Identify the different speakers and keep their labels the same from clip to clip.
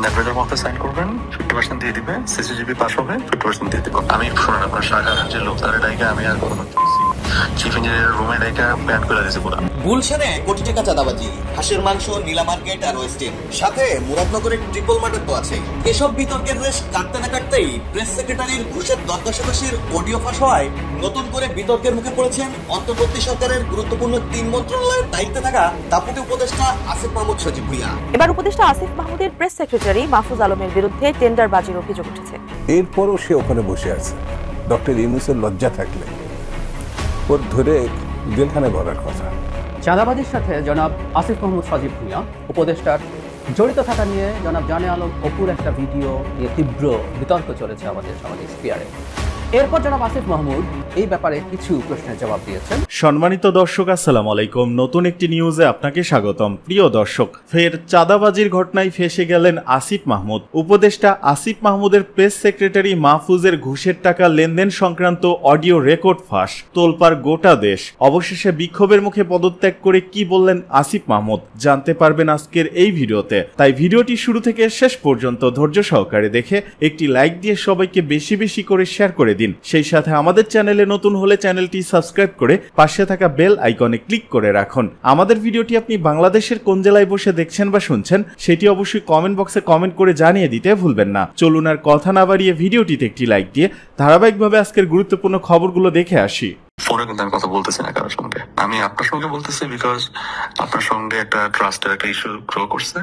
Speaker 1: Adviser মতে sign করবেন, 50% দিয়ে দিবে, সিসিজিবি পাস হবে, 50% দিয়ে দিবে। আমি শুনুন, আপনার শাখার যে লোক তার ডাইকে আমি আর কোনো চিফ ইঞ্জিনিয়ারের রুমে ডাইকা ব্যান করে দিয়েছে পুরো।
Speaker 2: গুলশানে কোটি টাকা চাঁদাবাজি, হাঁসের মাংস, নীলা মার্কেট আর ওয়েস্টিন, সাথে মুরাদনগরের ট্রিপল মার্কেট তো আছে। এসব বিতর্কের রেশ কাটতে না কাটতেই প্রেস সেক্রেটারির ঘুষের দরদাসাদাসির অডিও ফাঁস হওয়ায় নতুন করে বিতর্কের মুখে পড়েছেন অন্তর্বর্তী সরকারের গুরুত্বপূর্ণ 3 মন্ত্রণালয়ের দায়িত্বে থাকা ডেপুটি উপদেষ্টা আসিফ মাহমুদ সজীব ভুঁইয়া।
Speaker 3: এবার উপদেষ্টা আসিফ মাহমুদের প্রেস সেক্রেটারি মাহফুজ আলমের বিরুদ্ধে টেন্ডারবাজির অভিযোগ উঠেছে।
Speaker 4: এরপরও সে ওখানে বসে আছে। ডক্টর ইউনূসের লজ্জা থাকলে ওর ধরে জেলখানে ভরার কথা।
Speaker 5: চাঁদাবাজির সাথে জনাব আসিফ মাহমুদ সজীব ভুঁইয়া উপদেষ্টার জড়িত থাকা নিয়ে জনাব জানে আলম অপুর একটা ভিডিও নিয়ে তীব্র বিতর্ক চলেছে আমাদের সামাজিক স্পিয়ারে। এরপর জনাব আসিফ মাহমুদ এই ব্যাপারে কিছু প্রশ্নের জবাব দিয়েছেন।
Speaker 6: সম্মানিত দর্শক, আসসালামু আলাইকুম। নতুন একটি নিউজে আপনাকে স্বাগতম। প্রিয় দর্শক, ফের চাঁদাবাজির ঘটনায় ফেঁসে গেলেন আসিফ মাহমুদ। উপদেষ্টা আসিফ মাহমুদের প্রেস সেক্রেটারি মাহফুজের ঘুষের টাকা লেনদেন সংক্রান্ত অডিও রেকর্ড ফাঁস, তোলপাড় গোটা দেশ। অবশেষে বিক্ষোভের মুখে পদত্যাগ করে কি বললেন আসিফ মাহমুদ জানতে পারবেন আজকের এই ভিডিওতে। তাই ভিডিওটি শুরু থেকে শেষ পর্যন্ত ধৈর্য সহকারে দেখে একটি লাইক দিয়ে সবাইকে বেশি বেশি করে শেয়ার করে দিন। সেই সাথে আমাদের চ্যানেলে নতুন হলে চ্যানেলটি সাবস্ক্রাইব করে পাশে থাকা বেল আইকনে ক্লিক করে রাখুন। আমাদের ভিডিওটি আপনি বাংলাদেশের কোন জেলায় বসে দেখছেন বা শুনছেন সেটি অবশ্যই কমেন্ট বক্সে কমেন্ট করে জানিয়ে দিতে ভুলবেন না। চলুন আর কথা না বাড়িয়ে ভিডিওটিতে একটি লাইক দিয়ে ধারাবাহিকভাবে আজকের গুরুত্বপূর্ণ খবরগুলো দেখে আসি।
Speaker 1: ফোনে কিন্তু আমি কথা বলতেছি না কারোর সঙ্গে, আমি আপনার সঙ্গে বলতেছি বিকজ আপনার সঙ্গে একটা ট্রাস্টের একটা ইস্যু গ্রো করছে,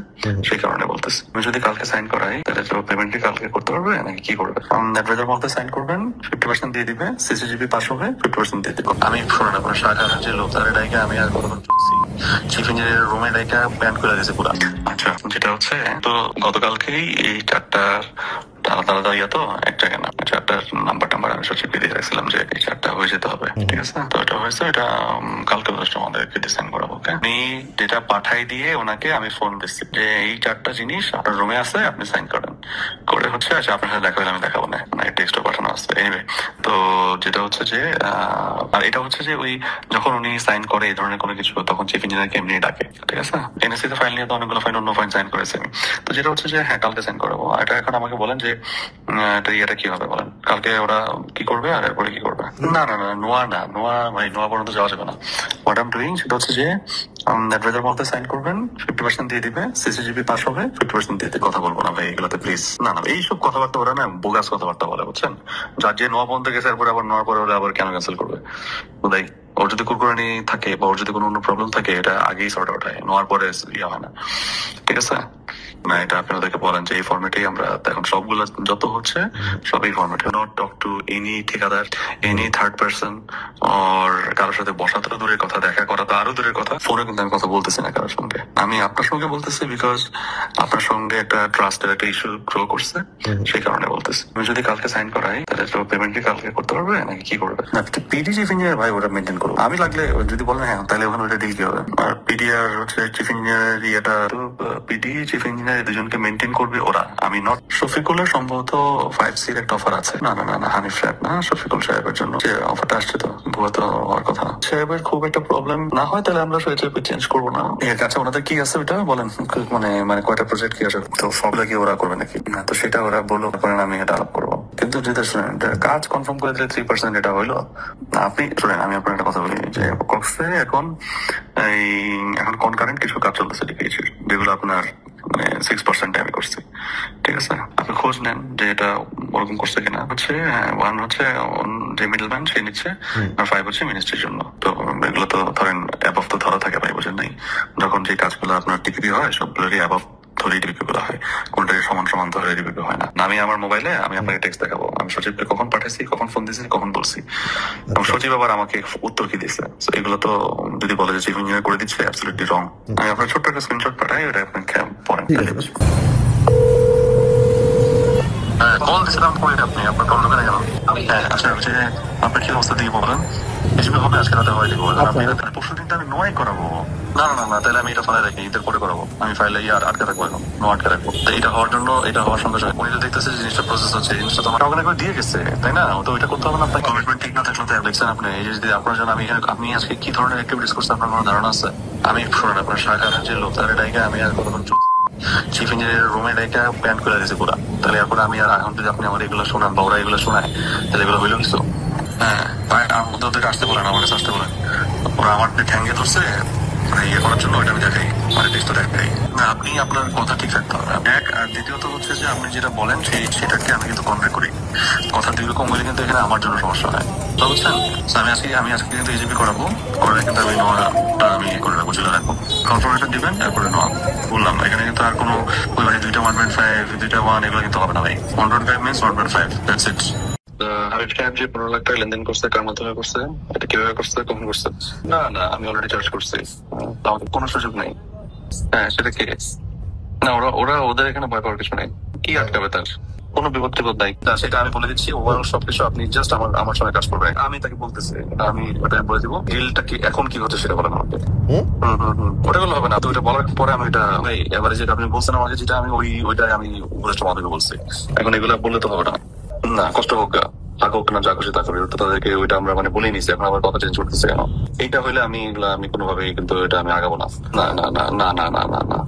Speaker 1: সেই কারণে বলতেছি। আমি যদি কালকে সাইন করাই তাহলে তো পেমেন্টটি কালকে করতে পারবে নাকি কি করবে? অ্যাডভাইজার মতে সাইন করবেন, 50% দিয়ে দিবে, সিসিজিবি পাস হবে, 50% দিয়ে দিবে। আমি শুনুন, আপনার শাখার যে লোক তার ডাইকে আমি আর কোনো চিফ ইঞ্জিনিয়ারের রুমে ডাইকা ব্যান করে দিয়েছে পুরো। আচ্ছা, যেটা হচ্ছে তো গতকালকেই এই 4টার আলাদা আলাদা তো এক জায়গায় না, 4টার নাম্বার আমি সচিবকে দিয়ে রাখছিলাম যে এই 4টা হয়ে যেতে হবে, ঠিক আছে? তো এটা হয়েছে, এটা কালকে আমাদেরকে ডিসাইন করাবো। আমি ডেটা পাঠাই দিয়ে ওনাকে আমি ফোন দিচ্ছি যে এই 4টা জিনিস আপনার রুমে আছে, আপনি সাইন করেন। করে হচ্ছে আচ্ছা আপনার সাথে দেখা হলে আমি দেখাবো না, মানে টেক্সটও পাঠানো আছে। এনিওয়ে, তো যেটা হচ্ছে যে আর এটা হচ্ছে যে ওই যখন উনি সাইন করে এই ধরনের কোনো কিছু, তখন চিফ ইঞ্জিনিয়ারকে এমনি ডাকে, ঠিক আছে? এনএসসি তে ফাইল নিয়ে তো অনেকগুলো ফাইল অন্য ফাইল সাইন করেছে আমি। তো যেটা হচ্ছে যে হ্যাঁ কালকে সাইন করাবো। এটা এখন আমাকে বলেন যে এটা কি হবে বলেন, কালকে ওরা কি করবে আর এরপরে কি করবে? না না না, নোয়া পর্যন্ত যাওয়া যাবে না। হোয়াট আই এম ডুইং সেটা হচ্ছে যে অ্যাডভাইজার মতে সাইন করবেন, 50% দিয়ে দিবে, সিসিজিবি পাস হবে, 50% দিয়ে দিবে। কথা বলবো না ভাই এগুলোতে প্লিজ। না না, এইসব কথাবার্তা ওরা না বোগাস কথাবার্তা বলে, বুঝছেন? যার যে নোয়া পর্যন্ত গেছে এরপরে আবার নোয়ার পরে হলে আবার কেন ক্যান্সেল করবে? বোধহয় ওর যদি কুরকুরানি থাকে বা ওর যদি কোনো অন্য প্রবলেম থাকে এটা আগেই সর্ট আউট হয়, নোয়ার পরে ইয়ে হয় না, ঠিক আছে? না, এটা আপনি ওদেরকে বলেন যে এই ফরম্যাটেই আমরা এখন সবগুলো যত হচ্ছে সবই ফরম্যাটে। নট টক টু এনি ঠিকাদার, এনি থার্ড পার্সন, আর কারোর সাথে বসা তো দূরের কথা, দেখা করা তো আরো দূরের কথা। ফোনে কিন্তু আমি কথা বলতেছি না কারোর সঙ্গে, আমি আপনার সঙ্গে বলতেছি বিকজ আপনার সঙ্গে একটা ট্রাস্টের একটা ইস্যু গ্রো করছে, সেই কারণে বলতেছি। আমি যদি কালকে সাইন করাই তাহলে তো পেমেন্টটি কালকে করতে পারবে নাকি কি করবে? না, পিডি চিফ ইঞ্জিনিয়ার ভাই ওটা মেনটেন করবো। আমি লাগলে যদি বলেন হ্যাঁ তাহলে ওখানে ওটা ডিল কি হবে? আর পিডি আর হচ্ছে চিফ ইঞ্জিনিয়ার এটা তো পিডি চিফ ইঞ্জিনিয়ার দুজনকে মেনটেন করবে ওরা, আমি নট। শফিকুলের সম্ভবত 5C একটা অফার আছে। না না না না, হানিফ সাহেব না, শফিকুল সাহেবের জন্য যে অফারটা আসছে তো ভুয়া তো হওয়ার কথা। সাহেবের খুব একটা প্রবলেম না হয় তাহলে আমরা চেঞ্জ করবো না। এর কাছে ওনাদের কি আছে ওইটা বলেন, মানে কয়টা প্রজেক্ট কি আছে, তো সবগুলো কি ওরা করবে নাকি? না, তো সেটা ওরা বলো, করেন আমি এটা আলাপ করবো। কিন্তু যেটা শুনেন, কাজ কনফার্ম করে দিলে 3% এটা হইলো। আপনি শুনেন, আমি আপনার একটা কথা বলি যে কক্সে এখন কনকারেন্ট কিছু কাজ চলতেছে ডিপিএইচের, যেগুলো আপনার মানে 6% আমি করছি, ঠিক আছে? আপনি খোঁজ নেন যে এটা ওরকম করছে কিনা। হচ্ছে 1 হচ্ছে যে মিডলম্যান সে নিচ্ছে, আর 5 হচ্ছে মিনিস্ট্রির জন্য। তো এগুলো তো ধরেন অ্যাবভ তো ধরা থাকে, ভাই বোঝেন নাই? যখন যে কাজগুলো আপনার টিপিপি হয় সবগুলোরই অ্যাবভ ধরে ডিপিপি গুলো হয়, কোনটাকে সমান সমান ধরে ডিপিপি হয় না। আমি আমার মোবাইলে আমি আপনাকে টেক্সট দেখাবো আমি সচিবকে কখন পাঠাইছি, কখন ফোন দিয়েছি, কখন বলছি, এবং সচিব আবার আমাকে উত্তর কি দিচ্ছে। এগুলো তো যদি বলে যে চিফ ইঞ্জিনিয়ার করে দিচ্ছে, অ্যাবসলিউটলি রং। আমি আপনার ছোট্ট একটা স্ক্রিনশট পাঠাই, ওটা আপনাকে পড়েন। কল দিয়েছিলাম পরে আপনি আপনার কল ঢোকে না কেন? হ্যাঁ আচ্ছা, আপনার কি অবস্থা দিয়ে বলেন, এসবে হবে আজকে রাতে হয় দিবো, পরশু দিন আমি নোয়াই করাবো। না না না, তাহলে আমি এটা ফাইলে রাখি, ঈদের পরে করাবো। আমি ফাইলে আটকে রাখবো, এখন নো আটকে রাখবো। তো এটা হওয়ার জন্য, এটা হওয়ার সঙ্গে সঙ্গে উনি তো দেখতেছে জিনিসটা প্রসেস হচ্ছে, জিনিসটা তো আমার করে দিয়ে গেছে, তাই না? তো ওইটা করতে হবে না। আপনার কমিটমেন্ট ঠিক না থাকলে তো দেখছেন আপনি এই যে যদি আপনার জন্য আমি আজকে কি ধরনের অ্যাক্টিভিটিস করছি আপনার কোনো ধারণা আছে? আমি শুনুন, আপনার শাখার যে লোক তার ডাইকে আমি আর কতক্ষণ চিফ ইঞ্জিনিয়ারের রুমে রেখে প্যান্ট খুলে দিয়েছে পুরা। তাহলে এখন আমি আর এখন যদি আপনি আমার এগুলো শোনান বা ওরা এগুলো শোনায় তাহলে এগুলো হইলো কিছু? হ্যাঁ, আমার মধ্যে ওদেরকে আসতে বলেন, আমার কাছে আসতে বলেন। ওরা আমার ঠ্যাঙ্গে ধরছে ইয়ে করার জন্য, ওইটা আমি দেখাই, মানে টেস্ট দেখাই না। আপনি আপনার কথা ঠিক রাখতে হবে এক। আর দ্বিতীয়ত হচ্ছে যে আপনি যেটা বলেন সেটাকে আমি কিন্তু কনভে করি। কথা দিকে কম হলে কিন্তু এখানে আমার জন্য সমস্যা হয়, তো বুঝছেন? আমি আজকে কিন্তু এজিপি করাবো, করে কিন্তু আমি নোয়াটা আমি করে রাখবো, চলে রাখবো। কনফার্মেশন দিবেন, তারপরে নোয়া বললাম। এখানে কিন্তু আর কোনো ওই মানে 2টা 1.5 2টা 1 এগুলো কিন্তু হবে না ভাই। 1.5 মিনস 1.5, দ্যাটস ইট। হাবিব সাহেব যে 15 লাখ টাকা লেনদেন করছে, কার মাধ্যমে করছে, এটা কিভাবে করছে, কখন করছে? না আমি অলরেডি চার্জ করছি, আমাদের কোনো সুযোগ নেই। হ্যাঁ, সেটা কি না, ওরা ওদের এখানে ভয় পাওয়ার কিছু নেই। কি আটকাবে তার? কোনো বিপদ টিপদ নাই, সেটা আমি বলে দিচ্ছি। ওভারঅল সবকিছু আপনি জাস্ট আমার সঙ্গে কাজ করবেন। আমি তাকে বলতেছি, আমি ওটা বলে দিব। ডিলটা কি এখন কি হচ্ছে সেটা বলেন আমাকে। ওটা বলে হবে না, তো ওইটা বলার পরে আমি এটা এবারে যেটা আপনি বলছেন আমাকে, যেটা আমি ওইটাই আমি উপদেষ্টা মহাদেবকে বলছি। এখন এগুলো বললে তো হবে না। না, কষ্ট হোক থাকুক না, যা খুশি তা করি, ওটা তাদেরকে ওইটা আমরা মানে বলেই নিছি। এখন আবার কথা চেঞ্জ করতেছে কেন? এইটা হইলে আমি কোনোভাবেই কিন্তু এটা আমি আগাবো না। না না না না না না না না,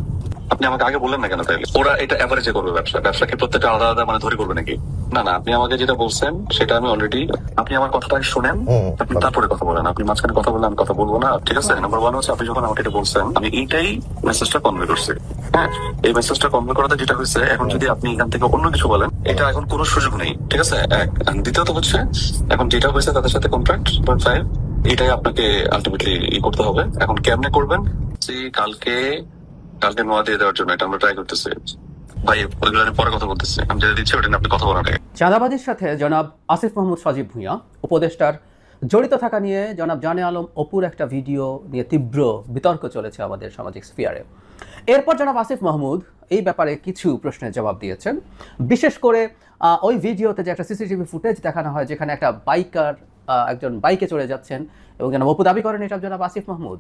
Speaker 1: আপনি আমাকে আগে বললেন না কেন? তাইলে ওরা এটা এভারেজে করবে ব্যবসাকে প্রত্যেকটা আলাদা আলাদা মানে ধরে করবে নাকি? না আপনি আমাকে যেটা বলছেন সেটা আমি অলরেডি, আপনি আমার কথাটা শুনেন, আপনি তারপরে কথা বলেন। আপনি মাঝখানে কথা বললে আমি কথা বলবো না, ঠিক আছে? নাম্বার 1 হচ্ছে, আপনি যখন আমাকে এটা বলছেন আমি এইটাই মেসেজটা কনভে করছি। হ্যাঁ, এই মেসেজটা কনভে করাতে যেটা হয়েছে, এখন যদি আপনি এখান থেকে অন্য কিছু বলেন, এটা এখন কোনো সুযোগ নেই, ঠিক আছে? এক। দ্বিতীয়ত হচ্ছে, এখন যেটা হয়েছে তাদের সাথে কন্ট্রাক্ট 5, এটাই আপনাকে আলটিমেটলি করতে হবে। এখন কেমনে করবেন? কালকে নোয়া দিয়ে দেওয়ার জন্য এটা আমরা ট্রাই করতেছি ভাই। ওইগুলো আমি পরে কথা বলতেছি, আমি যেটা দিচ্ছি ওটা আপনি কথা বলার আগে।
Speaker 5: চাঁদাবাজির সাথে জনাব আসিফ মাহমুদ সজীব ভুঁইয়া উপদেষ্টার জড়িত থাকা নিয়ে জনাব জানে আলম অপুর একটা ভিডিও নিয়ে তীব্র বিতর্ক চলেছে আমাদের সামাজিক স্ফিয়ারে। এরপর জনাব আসিফ মাহমুদ এই ব্যাপারে কিছু প্রশ্নের জবাব দিয়েছেন। বিশেষ করে ওই ভিডিওতে যে একটা সিসিটিভি ফুটেজ দেখানো হয়, যেখানে একটা বাইকার একজন বাইকে চড়ে যাচ্ছেন এবং জনাব অপু দাবি করেন এটা জনাব আসিফ মাহমুদ,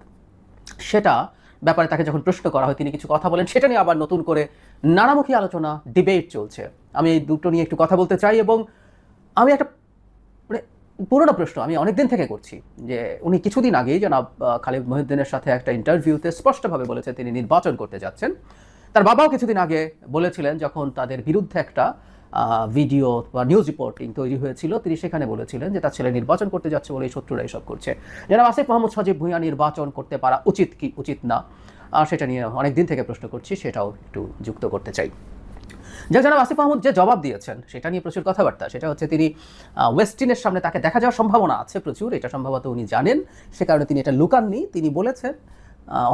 Speaker 5: সেটা ব্যাপারে তাকে যখন প্রশ্ন করা হয় তিনি কিছু কথা বলেন। সেটা নিয়ে আবার নতুন করে নানামুখী আলোচনা, ডিবেট চলছে। আমি এই দুটো নিয়ে একটু কথা বলতে চাই এবং আমি একটা মানে পুরোনো প্রশ্ন আমি অনেকদিন থেকে করছি যে উনি কিছুদিন আগেই জনাব খালিদ মহিউদ্দিনের সাথে একটা ইন্টারভিউতে স্পষ্টভাবে বলেছে তিনি নির্বাচন করতে যাচ্ছেন। তার বাবাও কিছুদিন আগে বলেছিলেন, যখন তাদের বিরুদ্ধে একটা ভিডিও বা নিউজ রিপোর্টিং তৈরি হয়েছিল, তিনি সেখানে বলেছিলেন যে তার ছেলে নির্বাচন করতে যাচ্ছে বলে এই শত্রুরা এসব করছে। জনাব আসিফ মাহমুদ সজীব ভুঁইয়া নির্বাচন করতে পারা উচিত কি উচিত না, সেটা নিয়ে অনেক দিন থেকে প্রশ্ন করছি, সেটাও একটু যুক্ত করতে চাই। জনাব আসিফ মাহমুদ যে জবাব দিয়েছেন সেটা নিয়ে প্রচুর কথাবার্তা। সেটা হচ্ছে তিনি ওয়েস্টিনের সামনে তাকে দেখা যাওয়ার সম্ভাবনা আছে প্রচুর, এটা সম্ভবত উনি জানেন, সে কারণে তিনি এটা লুকাননি। তিনি বলেছেন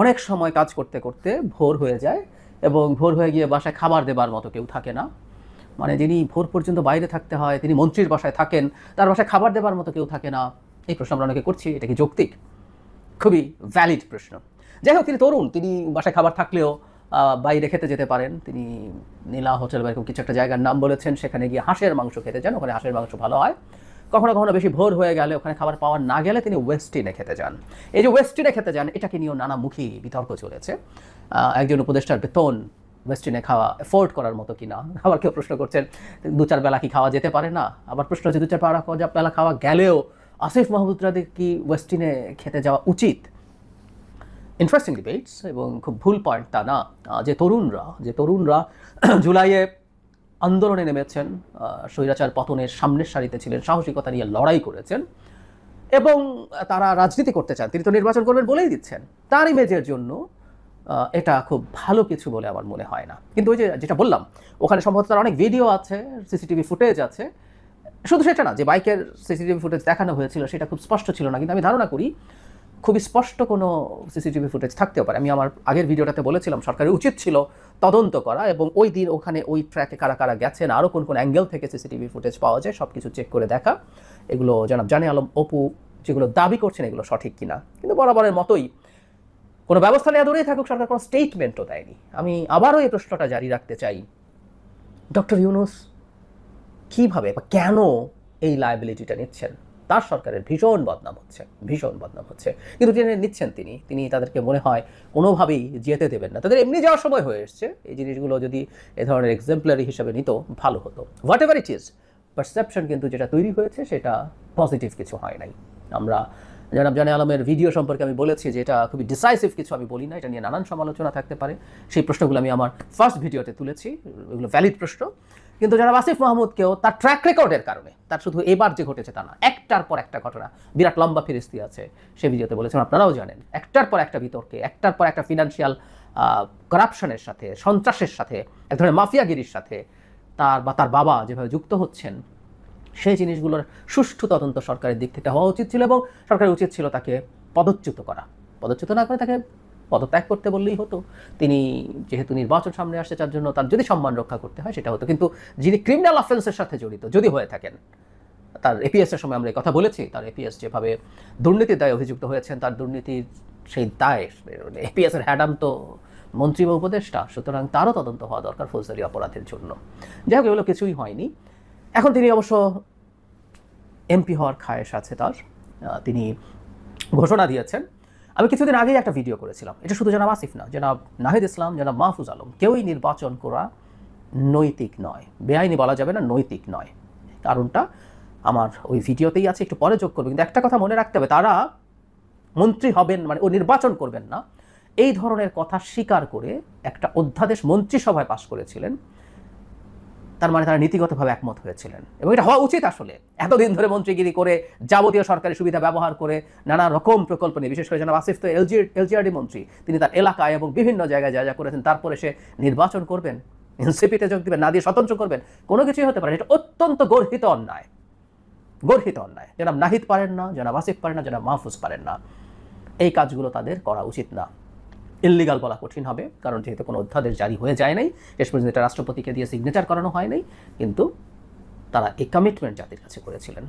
Speaker 5: অনেক সময় কাজ করতে করতে ভোর হয়ে যায় এবং ভোর হয়ে গিয়ে বাসায় খাবার দেবার মতো কেউ থাকে না। মানে যিনি ভোর পর্যন্ত বাইরে থাকতে হয়, তিনি মন্ত্রীর বাসায় থাকেন, তার বাসায় খাবার দেবার মতো কেউ থাকে না। এই প্রশ্ন আমরা অনেকে করছি, এটা কি যৌক্তিক? খুবই ভ্যালিড প্রশ্ন। যাই হোক, তিনি তরুণ, তিনি বাসায় খাবার থাকলেও বাইরে খেতে যেতে পারেন। তিনি নীলা হোটেল বা এরকম কিছু একটা জায়গার নাম বলেছেন, সেখানে গিয়ে হাঁসের মাংস খেতে যান, ওখানে হাঁসের মাংস ভালো হয়। কখনো কখনো বেশি ভোর হয়ে গেলে, ওখানে খাবার পাওয়া না গেলে তিনি ওয়েস্টিনে খেতে যান। এই যে ওয়েস্টিনে খেতে যান, এটাকে নিয়েও নানামুখী বিতর্ক চলেছে। একজন উপদেষ্টার বেতন ওয়েস্টিনে খাওয়া এফোর্ড করার মতো কিনা, আবার কেউ প্রশ্ন করছেন 2-4 বেলা কি খাওয়া যেতে পারে না। আবার প্রশ্ন হচ্ছে 2-4 বেলা খাওয়া গেলেও আসিফ মাহমুদরাদের কি ওয়েস্টিনে খেতে যাওয়া উচিত? ইন্টারেস্টিং ডিবেটস এবং খুব ভুল পয়েন্ট তা না। যে তরুণরা জুলাইয়ে আন্দোলনে নেমেছেন, স্বৈরাচার পতনের সামনের সারিতে ছিলেন, সাহসিকতা নিয়ে লড়াই করেছেন এবং তারা রাজনীতি করতে চান, তিনি তো নির্বাচন করবেন বলেই দিচ্ছেন। তার ইমেজের জন্য এটা খুব ভালো কিছু বলে আমার মনে হয় না। কিন্তু ওই যেটা বললাম, ওখানে সম্ভবত তার অনেক ভিডিও আছে, সিসিটিভি ফুটেজ আছে। শুধু সেটা না, যে বাইকের সিসিটিভি ফুটেজ দেখানো হয়েছিল সেটা খুব স্পষ্ট ছিল না, কিন্তু আমি ধারণা করি খুবই স্পষ্ট কোনো সিসিটিভি ফুটেজ থাকতেও পারে। আমি আমার আগের ভিডিওটাতে বলেছিলাম সরকারের উচিত ছিল তদন্ত করা এবং ওই দিন ওখানে ওই ট্র্যাকে কারা কারা গেছেন, আরও কোন অ্যাঙ্গেল থেকে সিসিটিভি ফুটেজ পাওয়া যায় সব কিছু চেক করে দেখা। এগুলো জনাব জানে আলম অপু যেগুলো দাবি করছেন এগুলো সঠিক কিনা। কিন্তু বরাবরের মতোই কোনো ব্যবস্থা নেওয়া দূরেই থাকুক, সরকার কোনো স্টেটমেন্টও দেয়নি। আমি আবারও এই প্রশ্নটা জারি রাখতে চাই, ডক্টর ইউনূস কীভাবে বা কেন এই লায়াবিলিটিটা নিচ্ছেন? তার সরকারের ভীষণ বদনাম হচ্ছে, কিন্তু তিনি নিচ্ছেন, তিনি তাদেরকে মনে হয় কোনোভাবেই যেতে দেবেন না। তাদের এমনি যাওয়ার সময় হয়ে এসছে। এই জিনিসগুলো যদি এ ধরনের এক্সাম্পলারি হিসাবে নিত ভালো হতো। What ever it is, perception কিন্তু যেটা তৈরি হয়েছে সেটা পজিটিভ কিছু হয় নাই। আমরা জনাব জানে আলমের ভিডিও সম্পর্কে আমি বলেছি যে এটা খুবই ডিসাইসিভ কিছু আমি বলি না, এটা নিয়ে নানান সমালোচনা থাকতে পারে। সেই প্রশ্নগুলো আমি আমার ফার্স্ট ভিডিওতে তুলেছি, এগুলো ভ্যালিড প্রশ্ন। কিন্তু জনাব আসিফ মাহমুদকেও তার ট্র্যাক রেকর্ডের কারণে, তার শুধু এবার যে ঘটেছে তা না, একটার পর একটা ঘটনা, বিরাট লম্বা ফিরিস্তি আছে, সেই ভিডিওতে বলেছেন, আপনারাও জানেন, একটার পর একটা বিতর্কে, একটার পর একটা ফিনান্সিয়াল করাপশনের সাথে, সন্ত্রাসের সাথে, এক ধরনের মাফিয়াগিরির সাথে তার বাবা যেভাবে যুক্ত হচ্ছেন, সেই জিনিসগুলোর সুষ্ঠু তদন্ত সরকারের দিক থেকে হওয়া উচিত ছিল এবং সরকারের উচিত ছিল তাকে পদচ্যুত করা। পদচ্যুত না করে তাকে পদত্যাগ করতে বললেই হতো। তিনি যেহেতু নির্বাচন সামনে আসছে, তার জন্য তার যদি সম্মান রক্ষা করতে হয় সেটা হতো। কিন্তু যিনি ক্রিমিনাল অফেন্সের সাথে জড়িত যদি হয়ে থাকেন, তার এপিএসের সময় আমরা এই কথা বলেছি, তার এপিএস যেভাবে দুর্নীতির দায়ে অভিযুক্ত হয়েছেন, তার দুর্নীতির সেই দায়, এপিএসের হ্যাডাম তো মন্ত্রী বা উপদেষ্টা, সুতরাং তারও তদন্ত হওয়া দরকার ফৌজদারি অপরাধের জন্য। যাই হোক, এগুলো কিছুই হয়নি। এখন তিনি অবশ্য এমপি হওয়ার খায়েশ আছে তার, তিনি ঘোষণা দিয়েছেন। আমি কিছুদিন আগেই একটা ভিডিও করেছিলাম, এটা শুধু জনাব আসিফ না, জনাব নাহিদ ইসলাম, জনাব মাহফুজ আলম, কেউই নির্বাচন করা নৈতিক নয়, বেআইনি বলা যাবে না, নৈতিক নয়। কারণটা আমার ওই ভিডিওতেই আছে, একটু পরে যোগ করবে। কিন্তু একটা কথা মনে রাখতে হবে, তারা মন্ত্রী হবেন মানে ও নির্বাচন করবেন না, এই ধরনের কথা স্বীকার করে একটা অধ্যাদেশ মন্ত্রিসভায় পাশ করেছিলেন। তার মানে তারা নীতিগতভাবে একমত হয়েছিলেন এবং এটা হওয়া উচিত। আসলে এতদিন ধরে মন্ত্রীগিরি করে, যাবতীয় সরকারি সুবিধা ব্যবহার করে, নানা রকম প্রকল্প নিয়ে, বিশেষ করে জনাব আসিফ তো এলজিআরডি মন্ত্রী, তিনি তার এলাকায় এবং বিভিন্ন জায়গায় যা যা করেছেন, তারপরে সে নির্বাচন করবেন, এনসিপিতে যোগ দিবেন, না দিয়ে স্বতন্ত্র করবেন, কোনো কিছুই হতে পারে। এটা অত্যন্ত গর্হিত অন্যায়, গর্হিত অন্যায়। জনাব নাহিদ পারেন না, জনাব আসিফ পারেন না, জনাব মাহফুজ পারেন না, এই কাজগুলো তাদের করা উচিত না। ইল্লিগাল বলা কঠিন হবে, কারণ যেহেতু কোনো অধ্যাদেশ জারি হয়ে যায় নাই, শেষ পর্যন্ত এটা রাষ্ট্রপতিকে দিয়ে সিগনেচার করানো হয় নাই, কিন্তু তারা এই কমিটমেন্ট জাতির কাছে করেছিলেন।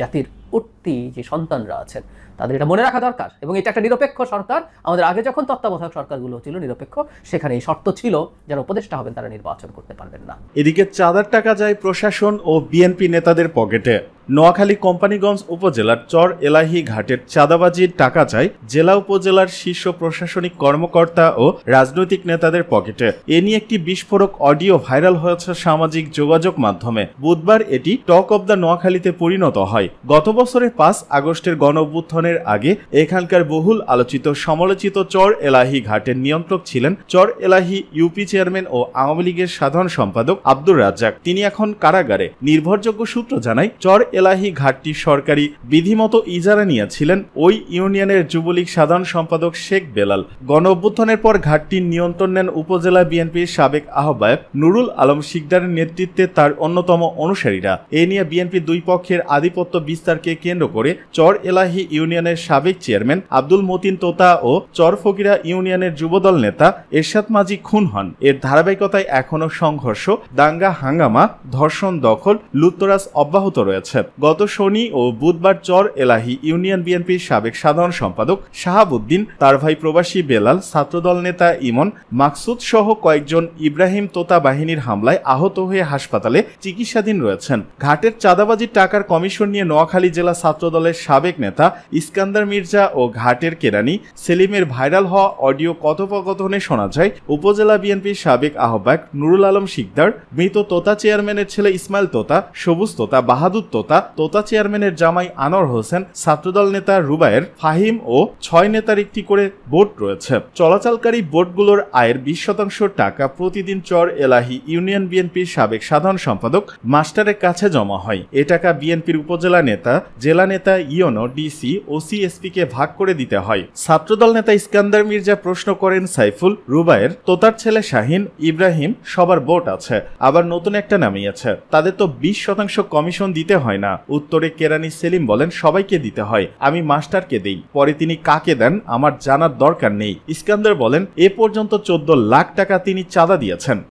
Speaker 5: জাতির উঠতি যে সন্তানরা আছেন তাদের এটা মনে রাখা দরকার। এবং এটা একটা নিরপেক্ষ সরকার, আমাদের আগে যখন তত্ত্বাবধায়ক সরকারগুলো ছিল নিরপেক্ষ, সেখানে এই শর্ত ছিল যারা উপদেষ্টা হবেন তারা নির্বাচন করতে পারবেন না।
Speaker 6: এদিকে চাঁদার টাকা যায় প্রশাসন ও বিএনপি নেতাদের পকেটে। নোয়াখালী কোম্পানিগঞ্জ উপজেলার চর এলাহি ঘাটের চাঁদাবাজির টাকা যায় জেলা উপজেলার শীর্ষ প্রশাসনিক কর্মকর্তা ও রাজনৈতিক নেতাদের পকেটে। এ নিয়ে একটি বিস্ফোরক অডিও ভাইরাল হয়েছে সামাজিক যোগাযোগ মাধ্যমে। বুধবার এটি টক অব দ্য নোয়াখালীতে পরিণত হয়। গত বছরের 5 আগস্টের গণঅভ্যুত্থানের আগে এখানকার বহুল আলোচিত সমালোচিত চর এলাহি ঘাটের নিয়ন্ত্রক ছিলেন চর এলাহি ইউপি চেয়ারম্যান ও আওয়ামী লীগের সাধারণ সম্পাদক আব্দুর রাজ্জাক। তিনি এখন কারাগারে। নির্ভরযোগ্য সূত্র জানায়, চর এলাহি ঘাটটি সরকারি বিধিমতো ইজারা নিয়েছিলেন ওই ইউনিয়নের যুবলীগ সাধারণ সম্পাদক শেখ বেলাল। গণঅভ্যুত্থানের পর ঘাটটির নিয়ন্ত্রণ নেন উপজেলা বিএনপির সাবেক আহ্বায়ক নুরুল আলম শিকদারের নেতৃত্বে তার অন্যতম অনুসারীরা। এ নিয়ে বিএনপির দুই পক্ষের আধিপত্য বিস্তারকে কেন্দ্র করে চর এলাহি ইউনিয়নের সাবেক চেয়ারম্যান আব্দুল মতিন তোতা ও চর ফকিরা ইউনিয়নের যুবদল নেতা এরশাদ মাঝি খুন হন। এর ধারাবাহিকতায় এখনো সংঘর্ষ, দাঙ্গা হাঙ্গামা, ধর্ষণ, দখল, লুটতরাজ অব্যাহত রয়েছে। গত শনি ও বুধবার চর এলাহি ইউনিয়ন বিএনপির সাবেক সাধারণ সম্পাদক শাহাবুদ্দিন, তার ভাই প্রবাসী বেলাল, ছাত্রদল নেতা ইমন মাকসুদ সহ কয়েকজন ইব্রাহিম তোতা বাহিনীর হামলায় আহত হয়ে হাসপাতালে চিকিৎসাধীন রয়েছেন। ঘাটের চাঁদাবাজির টাকার কমিশন নিয়ে নোয়াখালী জেলা ছাত্রদলের সাবেক নেতা ইস্কান্দার মির্জা ও ঘাটের কেরানি সেলিমের ভাইরাল হওয়া অডিও কথোপকথনে শোনা যায় উপজেলা বিএনপির সাবেক আহ্বায়ক নুরুল আলম শিকদার, মৃত তোতা চেয়ারম্যানের ছেলে ইসমাইল তোতা, সবুজ তোতা, বাহাদুর তোতা, তোতা চেয়ারম্যানের জামাই আনোয়ার হোসেন, ছাত্রদল নেতা রুবায়ের, ফাহিম ও 6 নেতার একটি করে বোট রয়েছে। চলাচলকারী বোটগুলোর আয়ের 20% টাকা প্রতিদিন চর এলাহি ইউনিয়ন বিএনপির সাবেক সাধারণ সম্পাদক মাস্টারের কাছে জমা হয়। এ টাকা বিএনপির উপজেলা নেতা, জেলা নেতা, ইওনো, ডিসি ও সিএসপি কে ভাগ করে দিতে হয়। ছাত্রদল নেতা ইস্কান্দার মির্জা প্রশ্ন করেন, সাইফুল, রুবায়ের, তোতার ছেলে শাহিন, ইব্রাহিম সবার বোট আছে, আবার নতুন একটা নামিয়েছে, তাদের তো 20% কমিশন দিতে হয় না? উত্তরে কেরানি সেলিম বলেন, সবাইকে দিতে হয়, আমি মাস্টারকে দেই, পরে তিনি কাকে দেন আমার জানার দরকার নেই। ইস্কান্দার বলেন, এ পর্যন্ত 14 লাখ টাকা তিনি চাঁদা দিয়েছেন।